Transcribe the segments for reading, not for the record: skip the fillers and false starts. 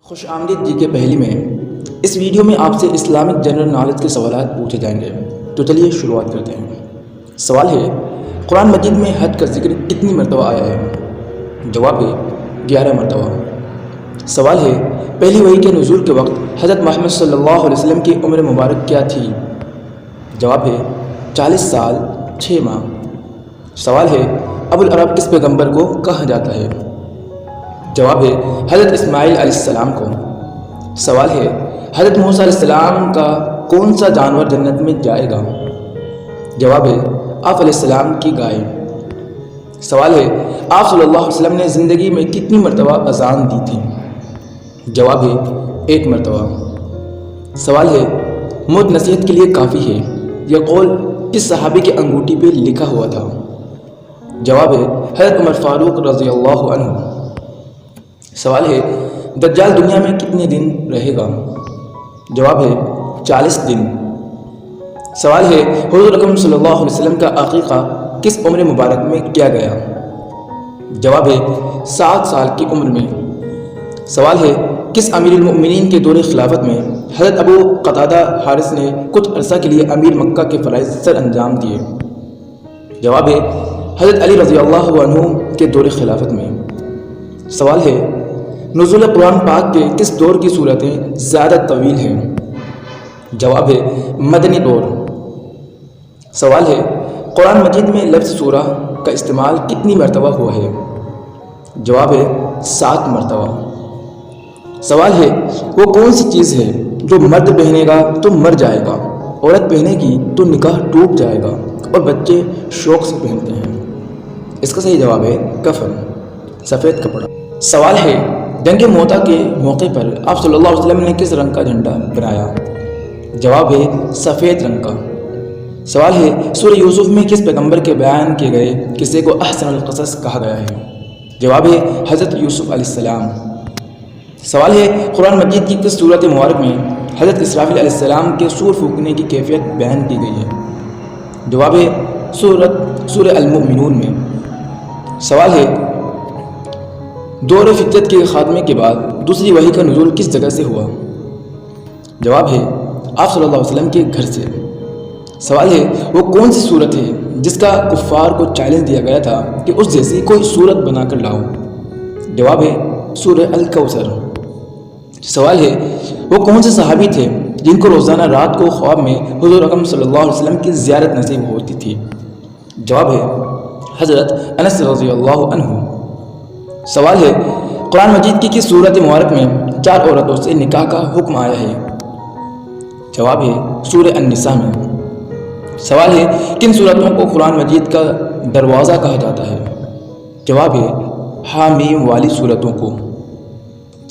خوش آمدید جی کے پہلی میں اس ویڈیو میں آپ سے اسلامک جنرل نالج کے سوالات پوچھے جائیں گے، تو چلیے شروعات کرتے ہیں۔ سوال ہے، قرآن مجید میں حج کا ذکر کتنی مرتبہ آیا ہے؟ جواب ہے 11 مرتبہ۔ سوال ہے، پہلی وحی کے نزول کے وقت حضرت محمد صلی اللہ علیہ وسلم کی عمر مبارک کیا تھی؟ جواب ہے 40 سال 6 ماہ۔ سوال ہے، ابو العرب کس پیغمبر کو کہا جاتا ہے؟ جواب ہے حضرت اسماعیل علیہ السلام کو۔ سوال ہے، حضرت موسیٰ علیہ السلام کا کون سا جانور جنت میں جائے گا؟ جواب ہے آپ علیہ السلام کی گائے۔ سوال ہے، آپ صلی اللہ علیہ وسلم نے زندگی میں کتنی مرتبہ اذان دی تھی؟ جواب ہے 1 مرتبہ۔ سوال ہے، موت نصیحت کے لیے کافی ہے، یہ قول کس صحابی کے انگوٹھی پہ لکھا ہوا تھا؟ جواب ہے حضرت عمر فاروق رضی اللہ عنہ۔ سوال ہے، دجال دنیا میں کتنے دن رہے گا؟ جواب ہے 40 دن۔ سوال ہے، حضور اکرم صلی اللہ علیہ وسلم کا عقیقہ کس عمر مبارک میں کیا گیا؟ جواب ہے 7 سال کی عمر میں۔ سوال ہے، کس امیر المؤمنین کے دور خلافت میں حضرت ابو قتادہ حارث نے کچھ عرصہ کے لیے امیر مکہ کے فرائض سر انجام دیے؟ جواب ہے حضرت علی رضی اللہ عنہ کے دور خلافت میں۔ سوال ہے، نزول قرآن پاک کے کس دور کی صورتیں زیادہ طویل ہیں؟ جواب ہے مدنی دور۔ سوال ہے، قرآن مجید میں لفظ سورہ کا استعمال کتنی مرتبہ ہوا ہے؟ جواب ہے 7 مرتبہ۔ سوال ہے، وہ کون سی چیز ہے جو مرد پہنے گا تو مر جائے گا، عورت پہنے گی تو نکاح ٹوٹ جائے گا اور بچے شوق سے پہنتے ہیں؟ اس کا صحیح جواب ہے کفن، سفید کپڑا۔ سوال ہے، جنگ موتا کے موقع پر آپ صلی اللہ علیہ وسلم نے کس رنگ کا جھنڈا بنایا؟ جواب ہے سفید رنگ کا۔ سوال ہے، سورہ یوسف میں کس پیغمبر کے بیان کیے گئے قصے کو احسن القصص کہا گیا ہے؟ جواب ہے حضرت یوسف علیہ السلام۔ سوال ہے، قرآن مجید کی کس سورت مبارک میں حضرت اسرافیل علیہ السلام کے سور پھونکنے کی کیفیت بیان کی گئی ہے؟ جواب ہے سورہ المؤمنون میں۔ سوال ہے، دور فطرت کے خاتمے کے بعد دوسری وحی کا نزول کس جگہ سے ہوا؟ جواب ہے آپ صلی اللہ علیہ وسلم کے گھر سے۔ سوال ہے، وہ کون سی صورت ہے جس کا کفار کو چیلنج دیا گیا تھا کہ اس جیسی کوئی صورت بنا کر لاؤ؟ جواب ہے سورہ الکوثر۔ سوال ہے، وہ کون سے صحابی تھے جن کو روزانہ رات کو خواب میں حضور اکرم صلی اللہ علیہ وسلم کی زیارت نصیب ہوتی تھی؟ جواب ہے حضرت انس رضی اللہ عنہ۔ سوال ہے، قرآن مجید کی کس صورت مبارک میں 4 عورتوں سے نکاح کا حکم آیا ہے؟ جواب ہے سورہ النساء میں۔ سوال ہے، کن صورتوں کو قرآن مجید کا دروازہ کہا جاتا ہے؟ جواب ہے حامیم والی صورتوں کو۔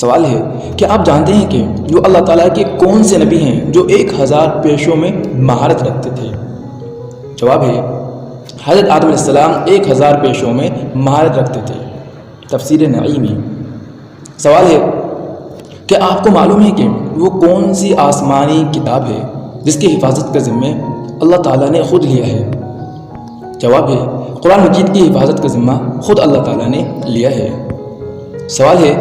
سوال ہے، کیا آپ جانتے ہیں کہ جو اللہ تعالیٰ کے کون سے نبی ہیں جو 1000 پیشوں میں مہارت رکھتے تھے؟ جواب ہے حضرت آدم علیہ السلام 1000 پیشوں میں مہارت رکھتے تھے، تفسیر نعیمی۔ سوال ہے، کیا آپ کو معلوم ہے کہ وہ کون سی آسمانی کتاب ہے جس کی حفاظت کا ذمہ اللہ تعالیٰ نے خود لیا ہے؟ جواب ہے قرآن مجید کی حفاظت کا ذمہ خود اللہ تعالیٰ نے لیا ہے۔ سوال ہے،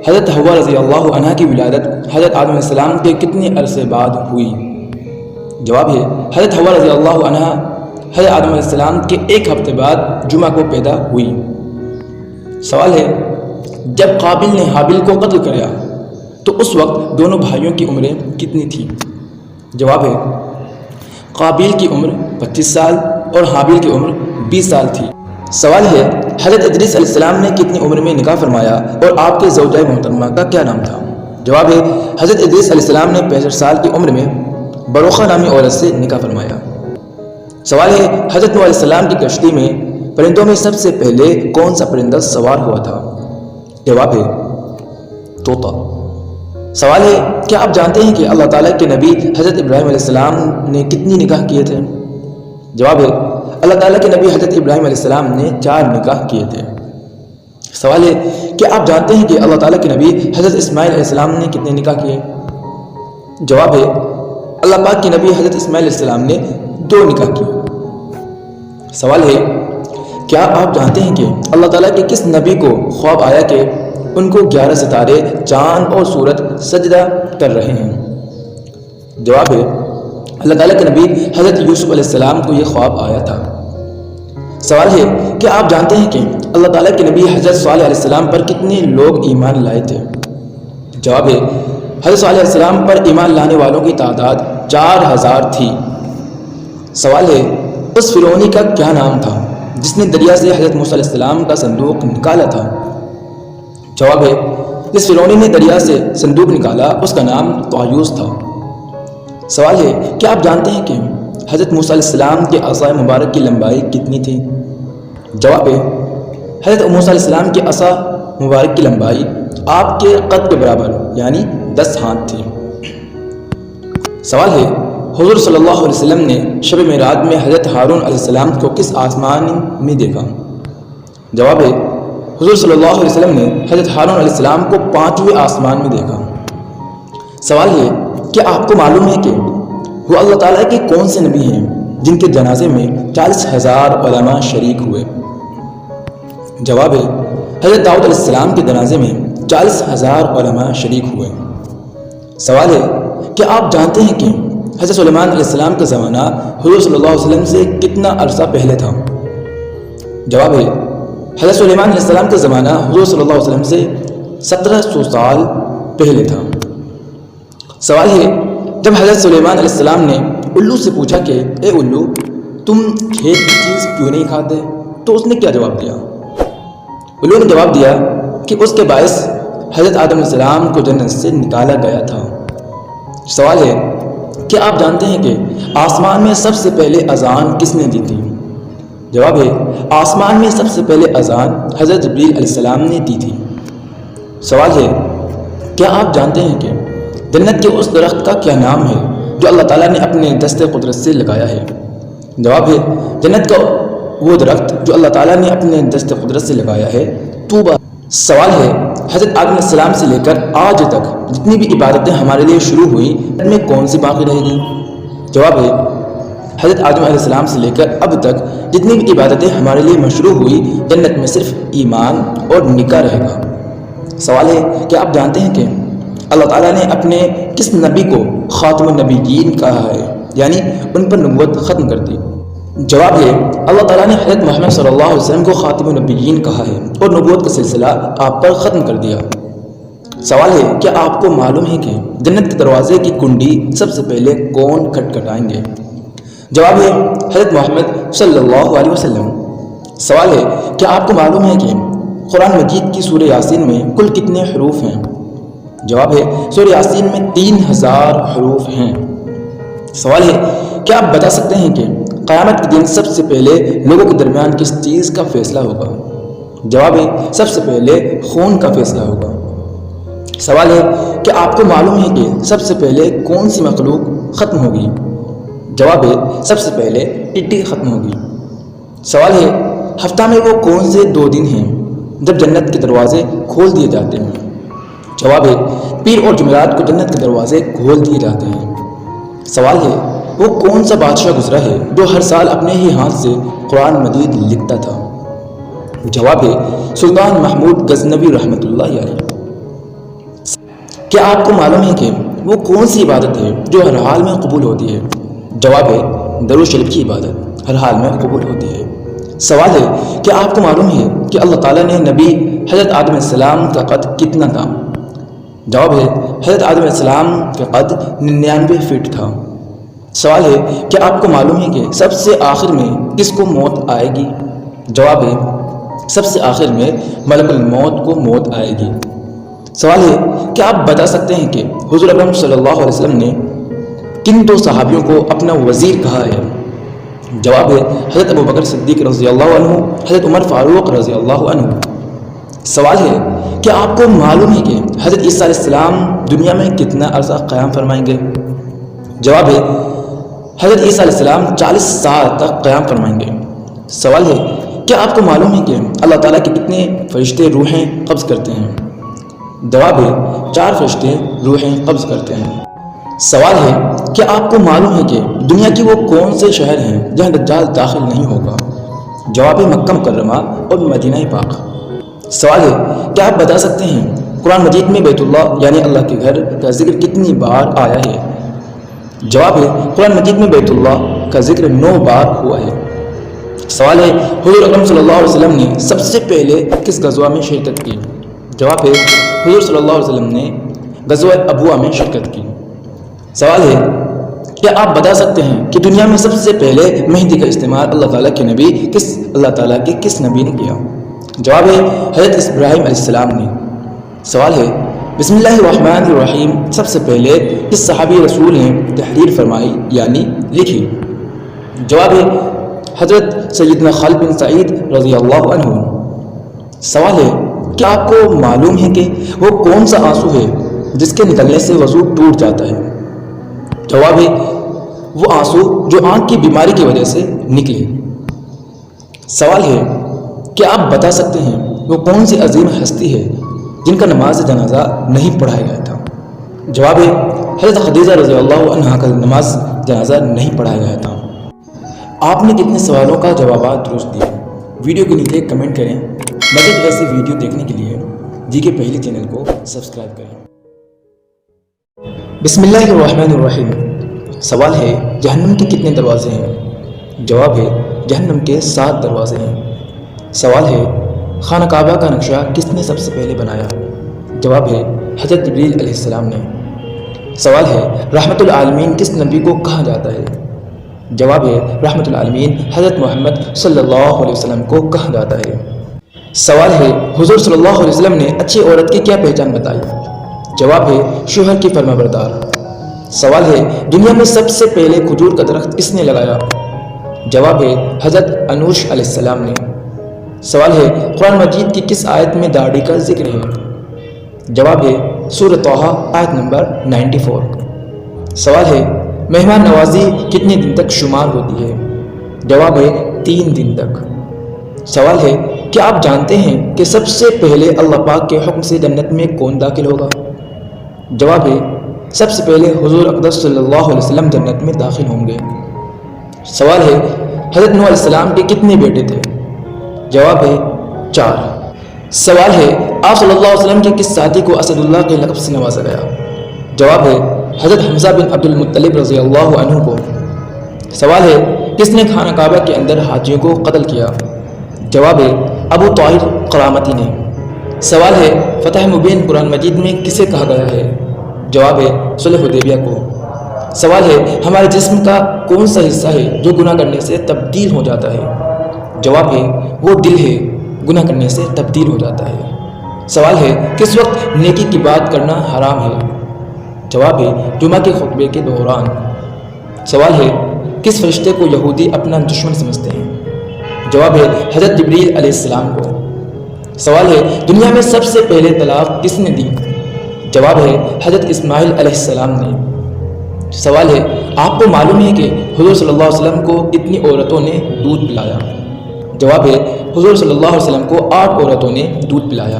حضرت حوا رضی اللہ عنہ کی ولادت حضرت آدم علیہ السلام کے کتنے عرصے بعد ہوئی؟ جواب ہے حضرت حوا رضی اللہ عنہ حضرت آدم علیہ السلام کے 1 ہفتے بعد جمعہ کو پیدا ہوئی۔ سوال ہے، جب قابل نے حابل کو قتل کیا تو اس وقت دونوں بھائیوں کی عمریں کتنی تھیں؟ جواب ہے قابل کی عمر 25 سال اور حابل کی عمر 20 سال تھی۔ سوال ہے، حضرت ادریس علیہ السلام نے کتنی عمر میں نکاح فرمایا اور آپ کے زوجہ محترمہ کا کیا نام تھا؟ جواب ہے حضرت ادریس علیہ السلام نے 65 سال کی عمر میں بروخہ نامی عورت سے نکاح فرمایا۔ سوال ہے، حضرت نوح علیہ السلام کی کشتی میں پرندوں میں سب سے پہلے کون سا پرندہ سوار ہوا تھا؟ جواب ہے طوطا۔ سوال ہے، کیا آپ جانتے ہیں کہ اللہ تعالیٰ کے نبی حضرت ابراہیم علیہ السلام نے کتنی نکاح کیے تھے؟ جواب ہے اللہ تعالیٰ کے نبی حضرت ابراہیم علیہ السلام نے 4 نکاح کیے تھے۔ سوال ہے، کیا آپ جانتے ہیں کہ اللہ تعالیٰ کے نبی حضرت اسماعیل علیہ السلام نے کتنے نکاح کیے؟ جواب ہے اللہ پاک کے نبی حضرت اسماعیل علیہ السلام نے 2 نکاح کیے۔ سوال ہے، کیا آپ جانتے ہیں کہ اللہ تعالیٰ کے کس نبی کو خواب آیا کہ ان کو 11 ستارے، چاند اور سورج سجدہ کر رہے ہیں؟ جواب ہے اللہ تعالیٰ کے نبی حضرت یوسف علیہ السلام کو یہ خواب آیا تھا۔ سوال ہے کہ آپ جانتے ہیں کہ اللہ تعالیٰ کے نبی حضرت صالح علیہ السلام پر کتنے لوگ ایمان لائے تھے؟ جواب ہے حضرت صالح علیہ السلام پر ایمان لانے والوں کی تعداد 4000 تھی۔ سوال ہے اس فرعونی کا کیا نام تھا جس نے دریا سے حضرت موسیٰ علیہ السلام کا صندوق نکالا تھا؟ جواب ہے جس فرعونی نے دریا سے صندوق نکالا اس کا نام طاووس تھا۔ سوال ہے کیا آپ جانتے ہیں کہ حضرت موسیٰ علیہ السلام کے عصا مبارک کی لمبائی کتنی تھی؟ جواب ہے حضرت موسیٰ علیہ السلام کے عصا مبارک کی لمبائی آپ کے قد کے برابر یعنی 10 ہاتھ تھی۔ سوال ہے حضور صلی اللہ علیہ وسلم نے شب معراج میں حضرت ہارون علیہ السلام کو کس آسمان میں دیکھا؟ جواب ہے حضور صلی اللہ علیہ وسلم نے حضرت ہارون علیہ السلام کو 5ویں آسمان میں دیکھا۔ سوال ہے کہ آپ کو معلوم ہے کہ وہ اللہ تعالیٰ کے کون سے نبی ہیں جن کے جنازے میں 40,000 علماء شریک ہوئے؟ جواب ہے حضرت داؤد علیہ السلام کے جنازے میں 40,000 علماء شریک ہوئے۔ سوال ہے کہ آپ جانتے ہیں کہ حضرت سلیمان علیہ السلام کا زمانہ حضور صلی اللہ علیہ وسلم سے کتنا عرصہ پہلے تھا؟ جواب ہے حضرت سلیمان علیہ السلام کا زمانہ حضور صلی اللہ علیہ وسلم سے 1700 سال پہلے تھا۔ سوال ہے جب حضرت سلیمان علیہ السلام نے الو سے پوچھا کہ اے الو تم کھیت کی چیز کیوں نہیں کھاتے تو اس نے کیا جواب دیا؟ الو نے جواب دیا کہ اس کے باعث حضرت آدم علیہ السلام کو جنت سے نکالا گیا تھا۔ سوال ہے کیا آپ جانتے ہیں کہ آسمان میں سب سے پہلے اذان کس نے دی تھی؟ جواب ہے آسمان میں سب سے پہلے اذان حضرت جبریل علیہ السلام نے دی تھی۔ سوال ہے کیا آپ جانتے ہیں کہ جنت کے اس درخت کا کیا نام ہے جو اللہ تعالیٰ نے اپنے دست قدرت سے لگایا ہے؟ جواب ہے جنت کا وہ درخت جو اللہ تعالیٰ نے اپنے دست قدرت سے لگایا ہے طوبیٰ۔ سوال ہے حضرت آدم علیہ السلام سے لے کر آج تک جتنی بھی عبادتیں ہمارے لیے شروع ہوئیں ان میں کون سی باقی رہے گی؟ جواب ہے حضرت آدم علیہ السلام سے لے کر اب تک جتنی بھی عبادتیں ہمارے لیے مشروع ہوئی جنت میں صرف ایمان اور نکاح رہے گا۔ سوال ہے کہ آپ جانتے ہیں کہ اللہ تعالیٰ نے اپنے کس نبی کو خاتم النبیین کہا ہے یعنی ان پر نبوت ختم کر دی؟ جواب ہے اللہ تعالیٰ نے حضرت محمد صلی اللہ علیہ وسلم کو خاتم النبیین کہا ہے اور نبوت کا سلسلہ آپ پر ختم کر دیا۔ سوال ہے کیا آپ کو معلوم ہے کہ جنت کے دروازے کی کنڈی سب سے پہلے کون کھٹکھٹائیں گے؟ جواب ہے حضرت محمد صلی اللہ علیہ وسلم۔ سوال ہے کیا آپ کو معلوم ہے کہ قرآن مجید کی سورہ یاسین میں کل کتنے حروف ہیں؟ جواب ہے سورہ یاسین میں 3000 حروف ہیں۔ سوال ہے کیا آپ بتا سکتے ہیں کہ قیامت کے دن سب سے پہلے لوگوں کے درمیان کس چیز کا فیصلہ ہوگا؟ جواب ہے سب سے پہلے خون کا فیصلہ ہوگا۔ سوال ہے کہ آپ کو معلوم ہے کہ سب سے پہلے کون سی مخلوق ختم ہوگی؟ جواب ہے سب سے پہلے ٹڈی ختم ہوگی۔ سوال ہے ہفتہ میں وہ کون سے 2 دن ہیں جب جنت کے دروازے کھول دیے جاتے ہیں؟ جواب ہے پیر اور جمعرات کو جنت کے دروازے کھول دیے جاتے ہیں۔ سوال ہے وہ کون سا بادشاہ گزرا ہے جو ہر سال اپنے ہی ہاتھ سے قرآن مجید لکھتا تھا؟ جواب ہے سلطان محمود غزنوی رحمۃ اللہ علیہ۔ کیا آپ کو معلوم ہے کہ وہ کون سی عبادت ہے جو ہر حال میں قبول ہوتی ہے؟ جواب ہے درود شریف کی عبادت ہر حال میں قبول ہوتی ہے۔ سوال ہے کہ آپ کو معلوم ہے کہ اللہ تعالیٰ نے نبی حضرت آدم علیہ السلام کا قد کتنا تھا؟ جواب ہے حضرت آدم علیہ السلام کا قد 99 فٹ تھا۔ سوال ہے کہ آپ کو معلوم ہے کہ سب سے آخر میں کس کو موت آئے گی؟ جواب ہے سب سے آخر میں ملک الموت کو موت آئے گی۔ سوال ہے کہ آپ بتا سکتے ہیں کہ حضور اکرم صلی اللہ علیہ وسلم نے کن 2 صحابیوں کو اپنا وزیر کہا ہے؟ جواب ہے حضرت ابوبکر صدیق رضی اللہ عنہ، حضرت عمر فاروق رضی اللہ عنہ۔ سوال ہے کہ آپ کو معلوم ہے کہ حضرت عیسیٰ علیہ السلام دنیا میں کتنا عرصہ قیام فرمائیں گے؟ جواب ہے حضرت عیسیٰ علیہ السلام 40 سال تک قیام فرمائیں گے۔ سوال ہے کیا آپ کو معلوم ہے کہ اللہ تعالیٰ کے کتنے فرشتے روحیں قبض کرتے ہیں؟ جواب ہے 4 فرشتے روحیں قبض کرتے ہیں۔ سوال ہے کہ آپ کو معلوم ہے کہ دنیا کی وہ کون سے شہر ہیں جہاں دجال داخل نہیں ہوگا؟ جواب ہے مکہ مکرمہ اور مدینہ پاک۔ سوال ہے، کیا آپ بتا سکتے ہیں قرآن مجید میں بیت اللہ یعنی اللہ کے گھر کا ذکر کتنی بار آیا ہے؟ جواب ہے، قرآن مجید میں بیت اللہ کا ذکر 9 بار ہوا ہے۔ سوال ہے، حضور اکرم صلی اللہ علیہ وسلم نے سب سے پہلے کس غزوہ میں شرکت کی؟ جواب ہے، حضور صلی اللہ علیہ وسلم نے غزوہ ابوا میں شرکت کی۔ سوال ہے، کیا آپ بتا سکتے ہیں کہ دنیا میں سب سے پہلے مہندی کا استعمال اللہ تعالیٰ کے کس نبی نے کیا؟ جواب ہے، حضرت ابراہیم علیہ السلام نے۔ سوال ہے، بسم اللہ الرحمن الرحیم سب سے پہلے کس صحابی رسول نے تحریر فرمائی یعنی لکھی؟ جواب ہے، حضرت سیدنا خالد بن سعید رضی اللہ عنہ۔ سوال ہے، کیا آپ کو معلوم ہے کہ وہ کون سا آنسو ہے جس کے نکلنے سے وضو ٹوٹ جاتا ہے؟ جواب ہے، وہ آنسو جو آنکھ کی بیماری کی وجہ سے نکلے۔ سوال ہے، کیا آپ بتا سکتے ہیں وہ کون سی عظیم ہستی ہے جن کا نماز جنازہ نہیں پڑھایا گیا تھا؟ جواب ہے، حضرت خدیجہ رضی اللہ عنہا کا نماز جنازہ نہیں پڑھایا گیا تھا۔ آپ نے کتنے سوالوں کا جوابات درست دیے؟ ویڈیو کے نیچے کمنٹ کریں۔ مزید ایسی ویڈیو دیکھنے کے لیے جی کے پہلی چینل کو سبسکرائب کریں۔ بسم اللہ الرحمن الرحیم۔ سوال ہے، جہنم کے کتنے دروازے ہیں؟ جواب ہے، جہنم کے 7 دروازے ہیں۔ سوال ہے، خانہ کعبہ کا نقشہ کس نے سب سے پہلے بنایا؟ جواب ہے، حضرت جبریل علیہ السلام نے۔ سوال ہے، رحمت العالمین کس نبی کو کہا جاتا ہے؟ جواب ہے، رحمت العالمین حضرت محمد صلی اللہ علیہ وسلم کو کہا جاتا ہے۔ سوال ہے، حضور صلی اللہ علیہ وسلم نے اچھی عورت کی کیا پہچان بتائی؟ جواب ہے، شوہر کی فرما بردار۔ سوال ہے، دنیا میں سب سے پہلے کھجور کا درخت کس نے لگایا؟ جواب ہے، حضرت انوش علیہ السلام نے۔ سوال ہے، قرآن مجید کی کس آیت میں داڑھی کا ذکر ہے؟ جواب ہے، سورۃ طٰہٰ آیت نمبر 94۔ سوال ہے، مہمان نوازی کتنے دن تک شمار ہوتی ہے؟ جواب ہے، 3 دن تک۔ سوال ہے، کیا آپ جانتے ہیں کہ سب سے پہلے اللہ پاک کے حکم سے جنت میں کون داخل ہوگا؟ جواب ہے، سب سے پہلے حضور اقدس صلی اللہ علیہ وسلم جنت میں داخل ہوں گے۔ سوال ہے، حضرت نوح علیہ السلام کے کتنے بیٹے تھے؟ جواب ہے، 4۔ سوال ہے، آپ صلی اللہ علیہ وسلم کے کس ساتھی کو اسد اللہ کے لقب سے نوازا گیا؟ جواب ہے، حضرت حمزہ بن عبد المطلب رضی اللہ عنہ کو۔ سوال ہے، کس نے خانہ کعبہ کے اندر حاجیوں کو قتل کیا؟ جواب ہے، ابو طاہر قرامتی نے۔ سوال ہے، فتح مبین قرآن مجید میں کسے کہا گیا ہے؟ جواب ہے، صلح حدیبیہ کو۔ سوال ہے، ہمارے جسم کا کون سا حصہ ہے جو گناہ کرنے سے تبدیل ہو جاتا ہے؟ جواب ہے، وہ دل ہے، گناہ کرنے سے تبدیل ہو جاتا ہے۔ سوال ہے، کس وقت نیکی کی بات کرنا حرام ہے؟ جواب ہے، جمعہ کے خطبے کے دوران۔ سوال ہے، کس فرشتے کو یہودی اپنا دشمن سمجھتے ہیں؟ جواب ہے، حضرت جبریل علیہ السلام کو۔ سوال ہے، دنیا میں سب سے پہلے طلاق کس نے دی؟ جواب ہے، حضرت اسماعیل علیہ السلام نے۔ سوال ہے، آپ کو معلوم ہے کہ حضور صلی اللہ علیہ وسلم کو کتنی عورتوں نے دودھ پلایا؟ جواب ہے، حضور صلی اللہ علیہ وسلم کو 8 عورتوں نے دودھ پلایا۔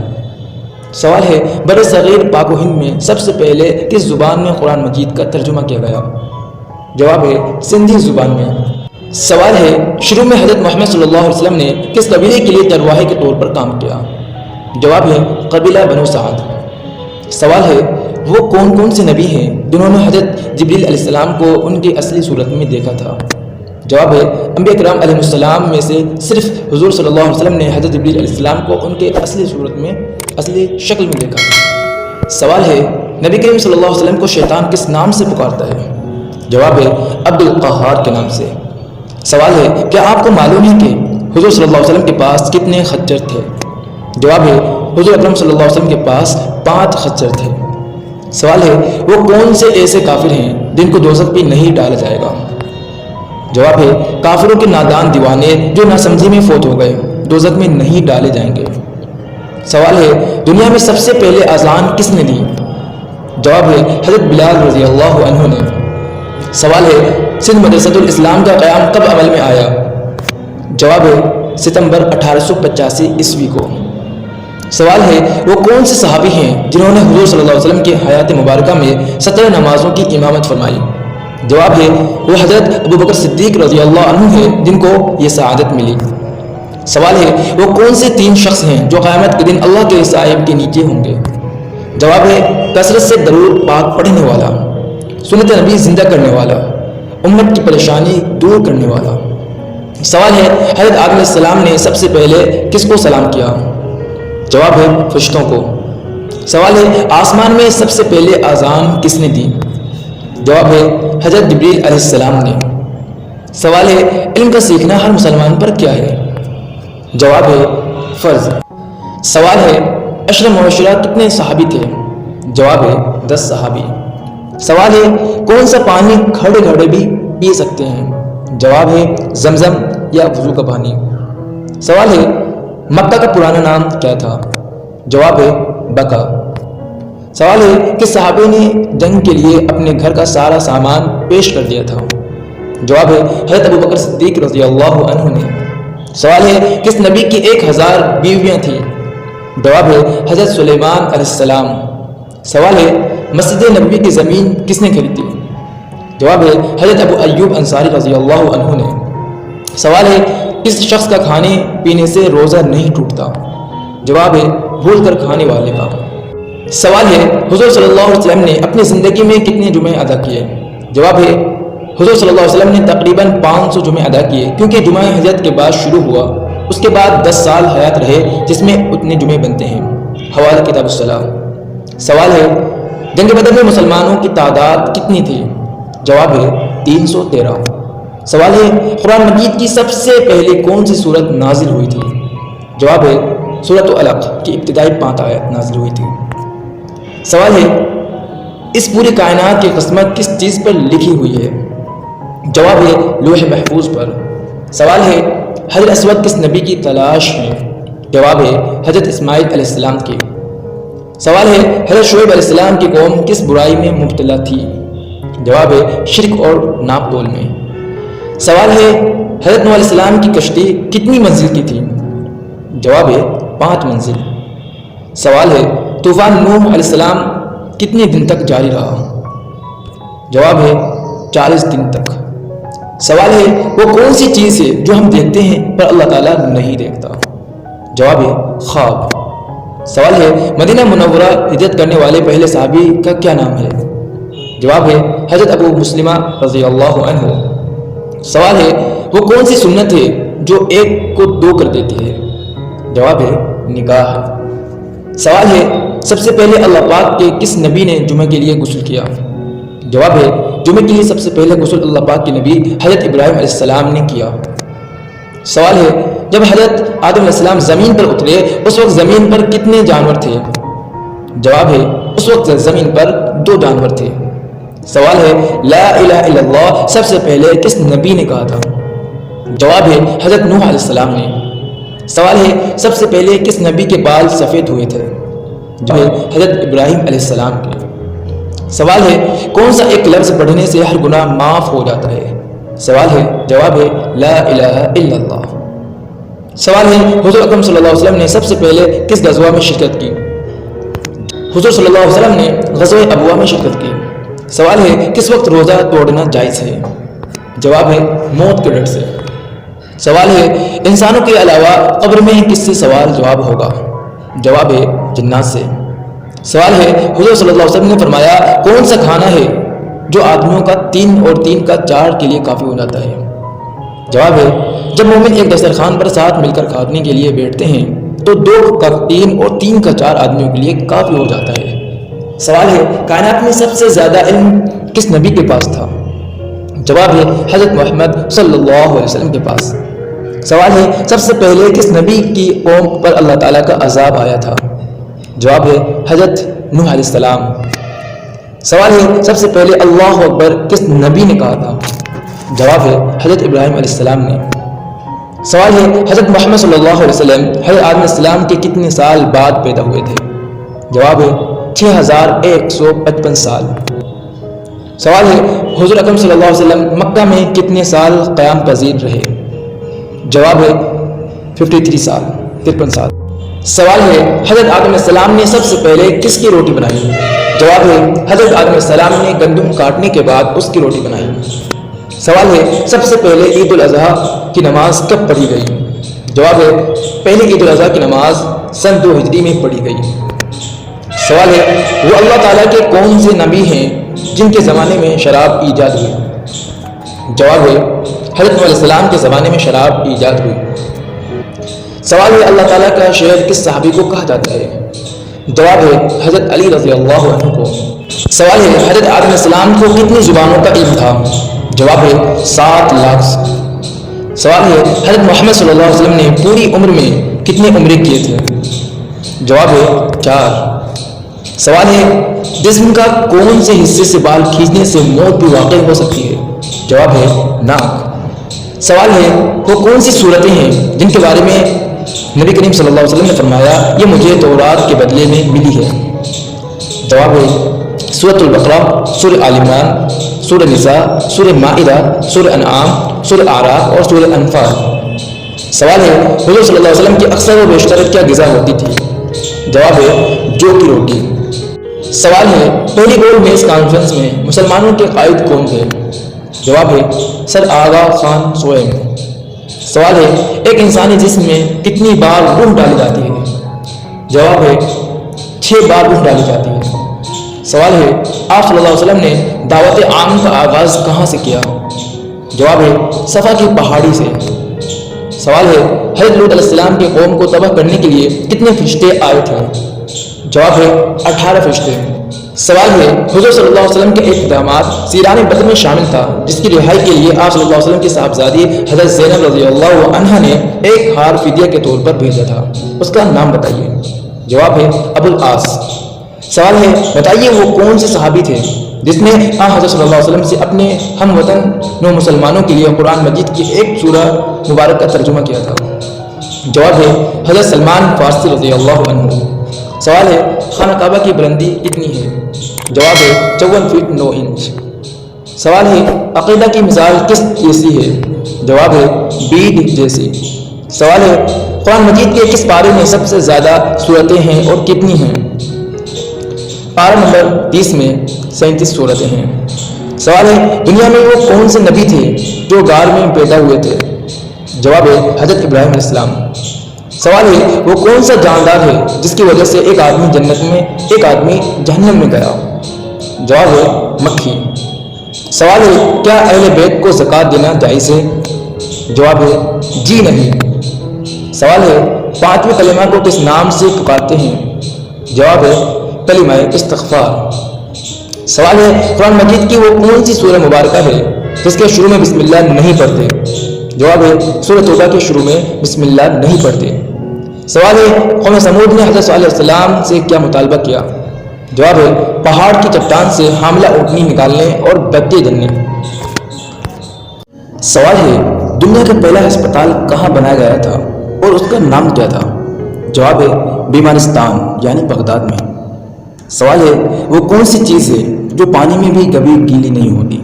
سوال ہے، بر صغیر پاک و ہند میں سب سے پہلے کس زبان میں قرآن مجید کا ترجمہ کیا گیا؟ جواب ہے، سندھی زبان میں۔ سوال ہے، شروع میں حضرت محمد صلی اللہ علیہ وسلم نے کس قبیلے کے لیے چرواہے کے طور پر کام کیا؟ جواب ہے، قبیلہ بنو سعد۔ سوال ہے، وہ کون کون سے نبی ہیں جنہوں نے حضرت جبریل علیہ السلام کو ان کی اصلی صورت میں دیکھا تھا؟ جواب ہے، انبیاء کرام علیہ السلام میں سے صرف حضور صلی اللہ علیہ وسلم نے حضرت جبریل علیہ السلام کو ان کے اصلی صورت میں، اصلی شکل میں دیکھا۔ سوال ہے، نبی کریم صلی اللہ علیہ وسلم کو شیطان کس نام سے پکارتا ہے؟ جواب ہے، عبد القہار کے نام سے۔ سوال ہے، کیا آپ کو معلوم ہے کہ حضور صلی اللہ علیہ وسلم کے پاس کتنے خنجر تھے؟ جواب ہے، حضور اکرم صلی اللہ علیہ وسلم کے پاس 5 خنجر تھے۔ سوال ہے، وہ کون سے ایسے کافر ہیں جن کو دوزخ میں نہیں ڈالا جائے گا؟ جواب ہے، کافروں کے نادان دیوانے جو ناسمجھی میں فوت ہو گئے دوزخ میں نہیں ڈالے جائیں گے۔ سوال ہے، دنیا میں سب سے پہلے اذان کس نے دی؟ جواب ہے، حضرت بلال رضی اللہ عنہ نے۔ سوال ہے، سندھ مدرسۃ الاسلام کا قیام کب عمل میں آیا؟ جواب ہے، ستمبر 1885 عیسوی کو۔ سوال ہے، وہ کون سے صحابی ہیں جنہوں نے حضور صلی اللہ علیہ وسلم کی حیات مبارکہ میں 17 نمازوں کی امامت فرمائی؟ جواب ہے، وہ حضرت ابو بکر صدیق رضی اللہ عنہ ہیں جن کو یہ سعادت ملی۔ سوال ہے وہ کون سے 3 شخص ہیں جو قیامت کے دن اللہ کے سائے کے نیچے ہوں گے؟ جواب ہے کثرت سے درود پاک پڑھنے والا، سنت نبی زندہ کرنے والا، امت کی پریشانی دور کرنے والا۔ سوال ہے حضرت آدم علیہ السلام نے سب سے پہلے کس کو سلام کیا؟ جواب ہے فرشتوں کو۔ سوال ہے آسمان میں سب سے پہلے اذان کس نے دی؟ جواب ہے حضرت جبریل علیہ السلام نے۔ سوال ہے علم کا سیکھنا ہر مسلمان پر کیا ہے؟ جواب ہے فرض۔ سوال ہے عشر معاشرہ کتنے صحابی تھے؟ جواب ہے 10 صحابی۔ سوال ہے کون سا پانی کھڑے کھڑے بھی پی سکتے ہیں؟ جواب ہے زمزم یا وضو کا پانی۔ سوال ہے مکہ کا پرانا نام کیا تھا؟ جواب ہے بکا۔ سوال ہے کس صحابی نے جنگ کے لیے اپنے گھر کا سارا سامان پیش کر دیا تھا؟ جواب ہے حضرت ابو بکر صدیق رضی اللہ عنہ نے۔ سوال ہے کس نبی کی 1000 بیویاں تھیں؟ جواب ہے حضرت سلیمان علیہ السلام۔ سوال ہے مسجد نبوی کی زمین کس نے خریدی؟ جواب ہے حضرت ابو ایوب انصاری رضی اللہ عنہ نے۔ سوال ہے کس شخص کا کھانے پینے سے روزہ نہیں ٹوٹتا؟ جواب ہے بھول کر کھانے والے کا۔ سوال ہے حضور صلی اللہ علیہ وسلم نے اپنی زندگی میں کتنے جمعے ادا کیے؟ جواب ہے حضور صلی اللہ علیہ وسلم نے تقریباً 500 جمعے ادا کیے، کیونکہ جمعہ ہجرت کے بعد شروع ہوا، اس کے بعد 10 سال حیات رہے جس میں اتنے جمعے بنتے ہیں۔ حوالہ کتاب الصلاۃ۔ سوال ہے جنگ بدر میں مسلمانوں کی تعداد کتنی تھی؟ جواب ہے 313۔ سوال ہے قرآن مجید کی سب سے پہلے کون سی سورت نازل ہوئی تھی؟ جواب ہے سورۃ العلق کی ابتدائی 5 آیات نازل ہوئی تھی۔ سوال ہے اس پوری کائنات کی قسمت کس چیز پر لکھی ہوئی ہے؟ جواب ہے لوح محفوظ پر۔ سوال ہے حضرت اسود کس نبی کی تلاش میں؟ جواب ہے حضرت اسماعیل علیہ السلام کی۔ سوال ہے حضرت شعیب علیہ السلام کی قوم کس برائی میں مبتلا تھی؟ جواب ہے شرک اور ناپ تول میں۔ سوال ہے حضرت نوح علیہ السلام کی کشتی کتنی منزل کی تھی؟ جواب ہے 5 منزل۔ سوال ہے طوفان نوح علیہ السلام کتنے دن تک جاری رہا؟ جواب ہے 40 دن تک۔ سوال ہے وہ کون سی چیز ہے جو ہم دیکھتے ہیں پر اللہ تعالیٰ نہیں دیکھتا؟ جواب ہے خواب۔ سوال ہے مدینہ منورہ ہجرت کرنے والے پہلے صحابی کا کیا نام ہے؟ جواب ہے حضرت ابو مسلمہ رضی اللہ عنہ۔ سوال ہے وہ کون سی سنت ہے جو ایک کو 2 کر دیتی ہے؟ جواب ہے نکاح۔ سوال ہے سب سے پہلے اللہ پاک کے کس نبی نے جمعہ کے لیے غسل کیا؟ جواب ہے جمعہ کے لیے سب سے پہلے غسل اللہ پاک کے نبی حضرت ابراہیم علیہ السلام نے کیا۔ سوال ہے جب حضرت آدم علیہ السلام زمین پر اترے اس وقت زمین پر کتنے جانور تھے؟ جواب ہے اس وقت زمین پر 2 جانور تھے۔ سوال ہے لا الہ الا اللہ سب سے پہلے کس نبی نے کہا تھا؟ جواب ہے حضرت نوح علیہ السلام نے۔ سوال ہے سب سے پہلے کس نبی کے بال سفید ہوئے تھے؟ جواب ہے حضرت ابراہیم علیہ السلام کے۔ سوال ہے کون سا ایک لفظ پڑھنے سے ہر گناہ معاف ہو جاتا ہے؟ سوال ہے جواب ہے لا الہ الا اللہ۔ سوال ہے حضور اکرم صلی اللہ علیہ وسلم نے سب سے پہلے کس غزوہ میں شرکت کی؟ حضور صلی اللہ علیہ وسلم نے غزوہ ابوا میں شرکت کی۔ سوال ہے کس وقت روزہ توڑنا جائز ہے؟ جواب ہے موت کے ڈر سے۔ سوال ہے انسانوں کے علاوہ قبر میں کس سے سوال جواب ہوگا؟ جواب ہے جنات سے۔ سوال ہے حضور صلی اللہ علیہ وسلم نے فرمایا کون سا کھانا ہے جو آدمیوں کا 3 اور 3 کا 4 کے لیے کافی ہو جاتا ہے؟ جواب ہے جب مومن ایک دسترخوان پر ساتھ مل کر کھانے کے لیے بیٹھتے ہیں تو 2 کا 3 اور 3 کا 4 آدمیوں کے لیے کافی ہو جاتا ہے۔ سوال ہے کائنات میں سب سے زیادہ علم کس نبی کے پاس تھا؟ جواب ہے حضرت محمد صلی اللہ علیہ وسلم کے پاس۔ سوال ہے سب سے پہلے کس نبی کی قوم پر اللہ تعالیٰ کا عذاب آیا تھا؟ جواب ہے حضرت نوح علیہ السلام۔ سوال ہے سب سے پہلے اللہ اکبر کس نبی نے کہا تھا؟ جواب ہے حضرت ابراہیم علیہ السلام نے۔ سوال ہے حضرت محمد صلی اللہ علیہ وسلم حضرت آدم علیہ السلام کے کتنے سال بعد پیدا ہوئے تھے؟ جواب ہے 6155 سال۔ سوال ہے حضور اکرم صلی اللہ علیہ وسلم مکہ میں کتنے سال قیام پذیر رہے؟ جواب ہے 53 سال 53 سال۔ سوال ہے حضرت آدم علیہ السلام نے سب سے پہلے کس کی روٹی بنائی؟ جواب ہے حضرت آدم علیہ السلام نے گندم کاٹنے کے بعد اس کی روٹی بنائی۔ سوال ہے سب سے پہلے عید الاضحیٰ کی نماز کب پڑھی گئی؟ جواب ہے پہلی عید الاضحیٰ کی نماز سن 2 ہجری میں پڑھی گئی۔ سوال ہے وہ اللہ تعالیٰ کے کون سے نبی ہیں جن کے زمانے میں شراب ایجاد ہوئی؟ جواب ہے حضرت نوح علیہ السلام کے زمانے میں شراب ایجاد ہوئی۔ سوال ہے اللہ تعالیٰ کا شہر کس صحابی کو کہا جاتا ہے؟ جواب ہے حضرت علی رضی اللہ عنہ کو۔ سوال ہے حضرت آدم علیہ السلام کو کتنی زبانوں کا علم تھا؟ جواب ہے 7 لاکھ۔ سوال ہے حضرت محمد صلی اللہ علیہ وسلم نے پوری عمر میں کتنے عمرے کیے تھے؟ جواب ہے 4۔ سوال ہے جسم کا کون سے حصے سے بال کھینچنے سے موت بھی واقع ہو سکتی ہے؟ جواب ہے ناک۔ سوال ہے وہ کون سی صورتیں ہیں جن کے بارے میں نبی کریم صلی اللہ علیہ وسلم نے فرمایا یہ مجھے تورات کے بدلے میں ملی ہے؟ جواب ہے سورۃ البقرہ، سورہ آل عمران، سورہ نساء، سورہ مائدہ، سورہ انعام، سورہ اعراف اور سورہ انفال۔ سوال ہے حضور صلی اللہ علیہ وسلم کی اکثر و بیشتر کیا غذا ہوتی تھی؟ جواب ہے جو کی روٹی۔ سوال ہے پہلی گول میز کانفرنس میں مسلمانوں کے قائد کون تھے؟ جواب ہے سر آغا خان سوئم۔ سوال ہے ایک انسانی جسم میں کتنی بار روح ڈالی جاتی ہے؟ جواب ہے 6 بار روح ڈالی جاتی ہے۔ سوال ہے آپ صلی اللہ علیہ وسلم نے دعوت عام کا آغاز کہاں سے کیا؟ جواب ہے صفا کی پہاڑی سے۔ سوال ہے حضرت لوط علیہ السلام کے قوم کو تباہ کرنے کے لیے کتنے فرشتے آئے تھے؟ جواب ہے 18 فرشتے۔ سوال ہے حضور صلی اللہ علیہ وسلم کے ایک اقدامات سیران بدر میں شامل تھا جس کی رہائی کے لیے آپ صلی اللہ علیہ وسلم کی صاحبزادی حضرت زینب رضی اللہ عنہا نے ایک ہار فدیہ کے طور پر بھیجا تھا، اس کا نام بتائیے؟ جواب ہے ابو العاص۔ سوال ہے بتائیے وہ کون سے صحابی تھے جس نے حضرت صلی اللہ علیہ وسلم سے اپنے ہم وطن نو مسلمانوں کے لیے قرآن مجید کی ایک سورہ مبارک کا ترجمہ کیا تھا؟ جواب ہے حضرت سلمان فارسی رضی اللہ عنہ۔ سوال ہے خانہ کعبہ کی بلندی کتنی ہے؟ جواب ہے 54 فٹ 9 انچ۔ سوال ہے عقیدہ کی مثال کس جیسی ہے؟ جواب ہے بیج جیسی۔ سوال ہے قرآن مجید کے کس پارے میں سب سے زیادہ سورتیں ہیں اور کتنی ہیں؟ پارہ نمبر 30 میں 37 سورتیں ہیں۔ سوال ہے دنیا میں وہ کون سے نبی تھے جو غار میں پیدا ہوئے تھے؟ جواب ہے حضرت ابراہیم علیہ السلام۔ سوال ہے وہ کون سا جاندار ہے جس کی وجہ سے ایک آدمی جنت میں ایک آدمی جہنم میں گیا؟ جواب ہے مکھی۔ سوال ہے کیا اہل بیت کو زکوٰۃ دینا جائز ہے؟ جواب ہے جی نہیں۔ سوال ہے 5ویں کلمہ کو کس نام سے پکارتے ہیں؟ جواب ہے کلمہ استغفار۔ سوال ہے قرآن مجید کی وہ کون سی سورہ مبارکہ ہے جس کے شروع میں بسم اللہ نہیں پڑھتے؟ جواب ہے سورہ توبہ کے شروع میں بسم اللہ نہیں پڑھتے۔ سوال ہے قوم سمود نے حضرت صلی اللہ علیہ وسلم سے کیا مطالبہ کیا؟ جواب ہے پہاڑ کی چٹان سے حاملہ اونٹنی نکالنے اور بچے جننے۔ سوال ہے دنیا کا پہلا ہسپتال کہاں بنایا گیا تھا اور اس کا نام کیا تھا؟ جواب ہے بیمارستان یعنی بغداد میں۔ سوال ہے وہ کون سی چیز ہے جو پانی میں بھی کبھی گیلی نہیں ہوتی؟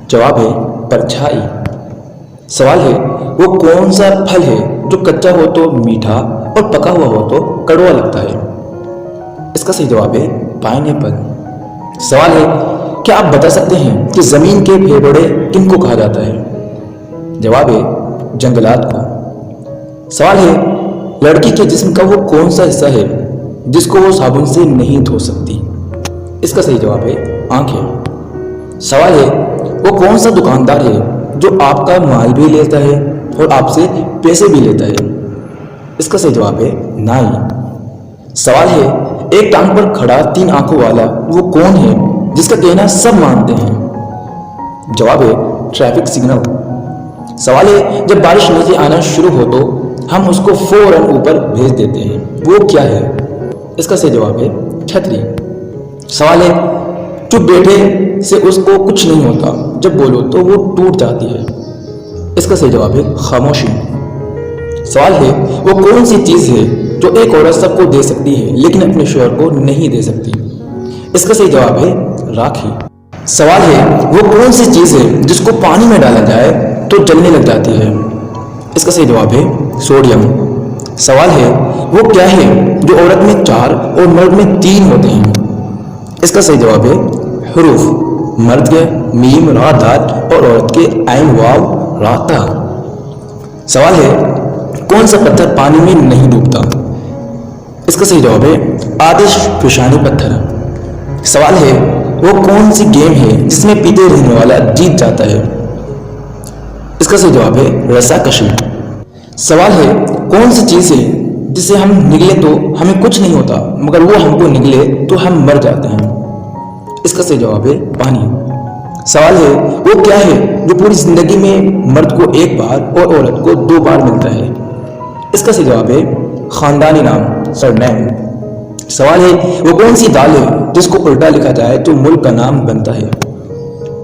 جواب ہے پرچھائی۔ سوال ہے وہ کون سا پھل ہے جو کچا ہو تو میٹھا اور پکا ہوا ہو تو کڑوا لگتا ہے؟ اس کا صحیح جواب ہے پائن ایپل۔ سوال ہے کیا آپ بتا سکتے ہیں کہ زمین کے پھیپھڑے کن کو کہا جاتا ہے؟ جواب ہے جنگلات کو۔ سوال ہے لڑکی کے جسم کا وہ کون سا حصہ ہے جس کو وہ صابن سے نہیں دھو سکتی؟ اس کا صحیح جواب ہے آنکھیں۔ سوال ہے وہ کون سا دکاندار ہے جو آپ کا مال بھی لیتا ہے اور آپ سے پیسے بھی لیتا ہے؟ اس کا صحیح جواب ہے نائی۔ سوال ہے ایک ٹانگ پر کھڑا 3 آنکھوں والا وہ کون ہے جس کا کہنا سب مانتے ہیں؟ جواب ہے ٹریفک سگنل۔ سوال ہے جب بارش نیچے آنا شروع ہو تو ہم اس کو فوراً اوپر بھیج دیتے ہیں، وہ کیا ہے؟ اس کا صحیح جواب ہے چھتری۔ سوال ہے چپ بیٹھے سے اس کو کچھ نہیں ہوتا، جب بولو تو وہ ٹوٹ جاتی ہے۔ اس کا صحیح جواب ہے خاموشی۔ سوال ہے وہ کون سی چیز ہے جو ایک عورت سب کو دے سکتی ہے لیکن اپنے شوہر کو نہیں دے سکتی؟ اس کا صحیح جواب ہے راکھی۔ سوال ہے وہ کون سی چیز ہے جس کو پانی میں ڈالا جائے تو جلنے لگ جاتی ہے؟ اس کا صحیح جواب ہے سوڈیم۔ سوال ہے وہ کیا ہے جو عورت میں 4 اور مرد میں 3 ہوتے ہیں؟ اس کا صحیح جواب ہے حروف، مرد کے میم را دال اور عورت کے عین واو را تا۔ سوال ہے کون سا پتھر پانی میں نہیں ڈوبتا؟ اس کا صحیح جواب ہے آتش فشانی پتھر۔ سوال ہے وہ کون سی گیم ہے جس میں پیتے رہنے والا جیت جاتا ہے؟ اس کا صحیح جواب ہے رسا کشی۔ سوال ہے کون سی چیز ہے جسے ہم نگلے تو ہمیں کچھ نہیں ہوتا مگر وہ ہم کو نگلے تو ہم مر جاتے ہیں؟ اس کا صحیح جواب ہے پانی۔ سوال ہے وہ کیا ہے جو پوری زندگی میں مرد کو ایک بار اور عورت کو 2 بار ملتا ہے؟ اس کا صحیح جواب ہے خاندانی نام، سرنیم۔ سوال ہے وہ کون سی دال ہے جس کو الٹا لکھا جائے تو ملک کا نام بنتا ہے؟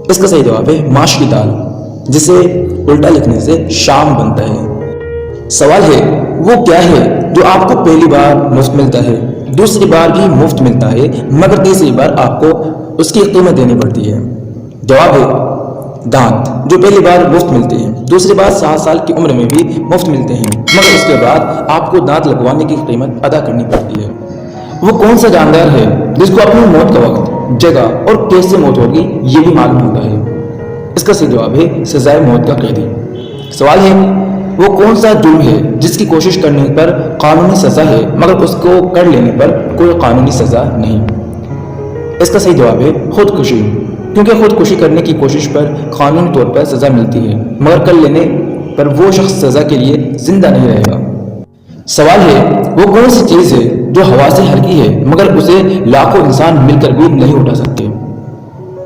اس کا صحیح جواب ہے ماش کی دال، جسے الٹا لکھنے سے شام بنتا ہے۔ سوال ہے وہ کیا ہے جو آپ کو پہلی بار مفت ملتا ہے، دوسری بار بھی مفت ملتا ہے مگر تیسری بار آپ کو اس کی قیمت دینی پڑتی ہے؟ جواب ہے دانت، جو پہلی بار مفت ملتے ہیں، دوسری بار 7 سال کی عمر میں بھی مفت ملتے ہیں مگر اس کے بعد آپ کو دانت لگوانے کی قیمت ادا کرنی پڑتی ہے۔ وہ کون سا جاندار ہے جس کو اپنی موت کا وقت، جگہ اور کیسے موت ہوگی یہ بھی معلوم ہوتا ہے؟ اس کا صحیح جواب ہے سزائے موت کا قیدی۔ سوال ہے وہ کون سا جرم ہے جس کی کوشش کرنے پر قانونی سزا ہے مگر اس کو کر لینے پر کوئی قانونی سزا نہیں؟ اس کا صحیح جواب ہے خودکشی، کیونکہ خودکشی کرنے کی کوشش پر قانونی طور پر سزا ملتی ہے مگر کر لینے پر وہ شخص سزا کے لیے زندہ نہیں رہے گا۔ سوال ہے وہ کون سی چیز ہے جو ہوا سے ہلکی ہے مگر اسے لاکھوں انسان مل کر بھی نہیں اٹھا سکتے؟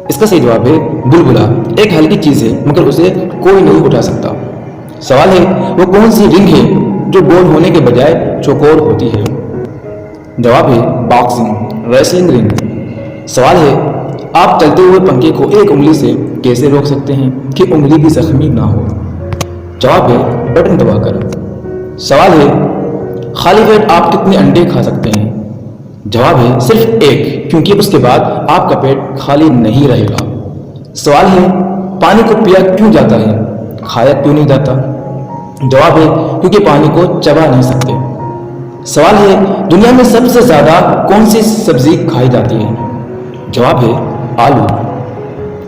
اس کا صحیح جواب ہے بلبلا، ایک ہلکی چیز ہے مگر اسے کوئی نہیں اٹھا سکتا۔ سوال ہے وہ کون سی رنگ ہے جو گول ہونے کے بجائے چوکور ہوتی ہے؟ جواب ہے باکسنگ، ریسلنگ رنگ۔ سوال ہے آپ چلتے ہوئے پنکھے کو ایک انگلی سے کیسے روک سکتے ہیں کہ انگلی بھی زخمی نہ ہو؟ جواب ہے بٹن دبا کر۔ سوال ہے خالی پیٹ آپ کتنے انڈے کھا سکتے ہیں؟ جواب ہے صرف 1، کیونکہ اس کے بعد آپ کا پیٹ خالی نہیں رہے گا۔ سوال ہے پانی کو پیا کیوں جاتا ہے، کھایا کیوں نہیں جاتا؟ جواب ہے کیونکہ پانی کو چبا نہیں سکتے۔ سوال ہے دنیا میں سب سے زیادہ کون سی سبزی کھائی جاتی ہے؟ جواب ہے آلو۔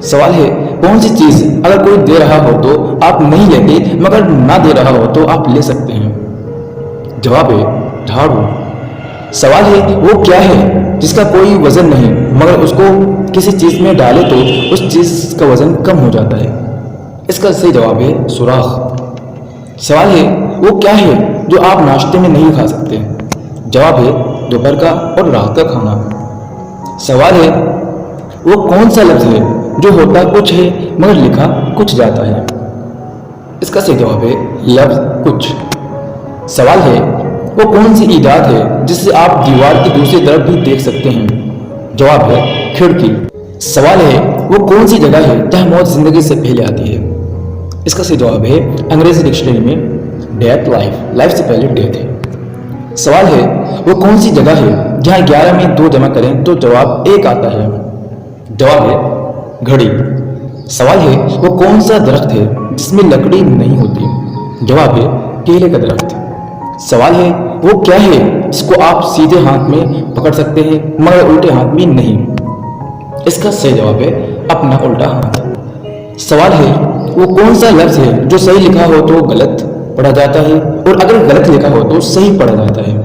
سوال ہے کون سی چیز اگر کوئی دے رہا ہو تو آپ نہیں لیتے مگر نہ دے رہا ہو تو آپ لے سکتے ہیں؟ جواب ہے جھاڑو۔ سوال ہے وہ کیا ہے جس کا کوئی وزن نہیں مگر اس کو کسی چیز میں ڈالے تو اس چیز کا وزن کم ہو جاتا ہے؟ اس کا صحیح جواب ہے سوراخ۔ سوال ہے وہ کیا ہے جو آپ ناشتے میں نہیں کھا سکتے؟ جواب ہے دوپہر کا اور رات کا کھانا۔ سوال ہے وہ کون سا لفظ ہے جو ہوتا کچھ ہے مگر لکھا کچھ جاتا ہے؟ اس کا صحیح جواب ہے لفظ کچھ۔ سوال ہے وہ کون سی ایجاد ہے جس سے آپ دیوار کی دوسری طرف بھی دیکھ سکتے ہیں؟ جواب ہے کھڑکی۔ سوال ہے وہ کون سی جگہ ہے جہاں موت زندگی سے پہلے آتی ہے؟ اس کا صحیح جواب ہے انگریزی ڈکشنری میں ڈیتھ لائف سے پہلے ڈیتھ ہے۔ سوال ہے وہ کون سی جگہ ہے جہاں 11 میں 2 جمع کریں تو جواب 1 آتا ہے؟ جواب ہے گھڑی۔ سوال ہے وہ کون سا درخت ہے جس میں لکڑی نہیں ہوتی؟ جواب ہے کیلے کا درخت۔ سوال ہے وہ کیا ہے جس کو آپ سیدھے ہاتھ میں پکڑ سکتے ہیں مگر الٹے ہاتھ میں نہیں؟ اس کا صحیح جواب ہے اپنا الٹا ہاتھ۔ سوال ہے وہ کون سا لفظ ہے جو صحیح لکھا ہو تو غلط پڑھا جاتا ہے اور اگر غلط لکھا ہو تو صحیح پڑھا جاتا ہے؟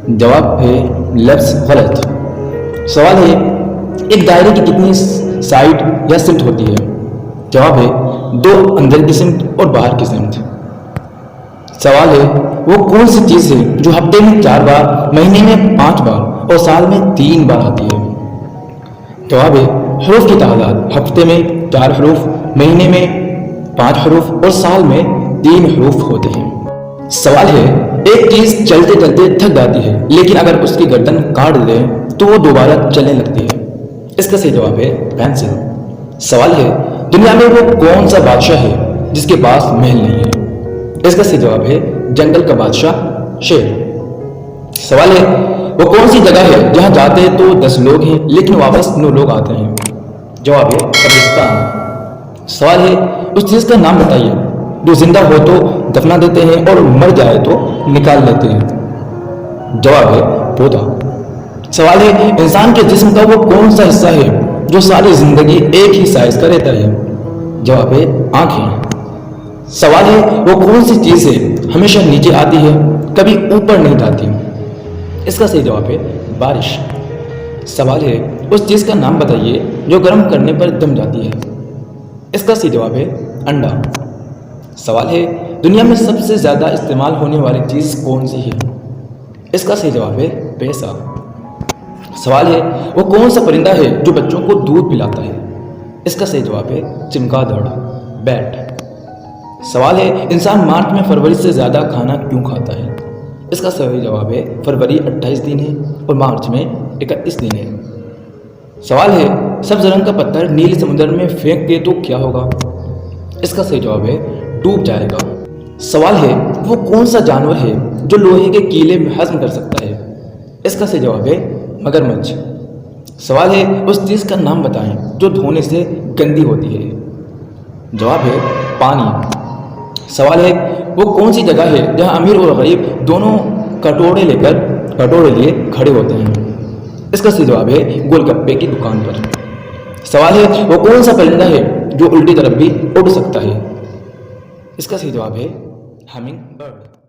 جواب ہے لفظ غلط۔ سوال ہے ایک دائرے کی کتنی سائڈ یا سمت ہوتی ہے؟ جواب ہے 2 اندر کی سمت اور باہر کی سمت۔ سوال ہے وہ کون سی چیز ہے جو ہفتے میں 4 بار، مہینے میں 5 بار اور سال میں 3 بار آتی ہے؟ جواب ہے حروف کی تعداد، ہفتے میں 4 حروف، مہینے میں 5 حروف اور سال میں 3 حروف ہوتے ہیں۔ سوال ہے ایک چیز چلتے چلتے تھک جاتی ہے لیکن اگر اس کی گردن کاٹ دیں تو وہ دوبارہ چلنے لگتی ہے؟ اس کا صحیح جواب ہے پینسل۔ سوال ہے دنیا میں وہ کون سا بادشاہ ہے جس کے پاس محل نہیں ہے؟ اس کا صحیح جواب ہے جنگل کا بادشاہ شیر۔ سوال ہے وہ کون سی جگہ ہے جہاں جاتے تو 10 لوگ ہیں لیکن واپس 9 لوگ آتے ہیں؟ جواب ہے قبرستان۔ سوال ہے اس چیز کا نام بتائیے جو زندہ ہو تو دفنا دیتے ہیں اور مر جائے تو نکال لیتے ہیں؟ جواب ہے پودا۔ سوال ہے انسان کے جسم کا وہ کون سا حصہ ہے جو ساری زندگی ایک ہی سائز کا رہتا ہے؟ جواب ہے آنکھیں۔ سوال ہے وہ کون سی چیز ہے ہمیشہ نیچے آتی ہے کبھی اوپر نہیں جاتی؟ اس کا صحیح جواب ہے بارش۔ سوال ہے اس چیز کا نام بتائیے جو گرم کرنے پر جم جاتی ہے۔ اس کا صحیح جواب ہے انڈا۔ سوال ہے دنیا میں سب سے زیادہ استعمال ہونے والی چیز کون سی ہے؟ اس کا صحیح جواب ہے پیسہ۔ سوال ہے وہ کون سا پرندہ ہے جو بچوں کو دودھ پلاتا ہے؟ اس کا صحیح جواب ہے چمگادڑ، بیٹ۔ سوال ہے انسان مارچ میں فروری سے زیادہ کھانا کیوں کھاتا ہے؟ اس کا صحیح جواب ہے فروری 28 دن ہے اور مارچ میں 31 دن ہے۔ سوال ہے سبز رنگ کا پتھر نیل سمندر میں پھینک دے تو کیا ہوگا؟ اس کا صحیح جواب ہے ڈوب جائے گا۔ سوال ہے وہ کون سا جانور ہے جو لوہے کے کیلے میں ہضم کر سکتا ہے؟ اس کا صحیح جواب ہے مگرمچھ۔ سوال ہے اس چیز کا نام بتائیں جو دھونے سے گندی ہوتی ہے۔ جواب ہے پانی۔ سوال ہے وہ کون سی جگہ ہے جہاں امیر اور غریب دونوں کٹورے لیے کھڑے ہوتے ہیں؟ اس کا صحیح جواب ہے گول گپے کی دکان پر۔ سوال ہے وہ کون سا پرندہ ہے جو الٹی طرف بھی اڑ سکتا ہے؟ اس کا صحیح جواب ہے ہمنگ برڈ۔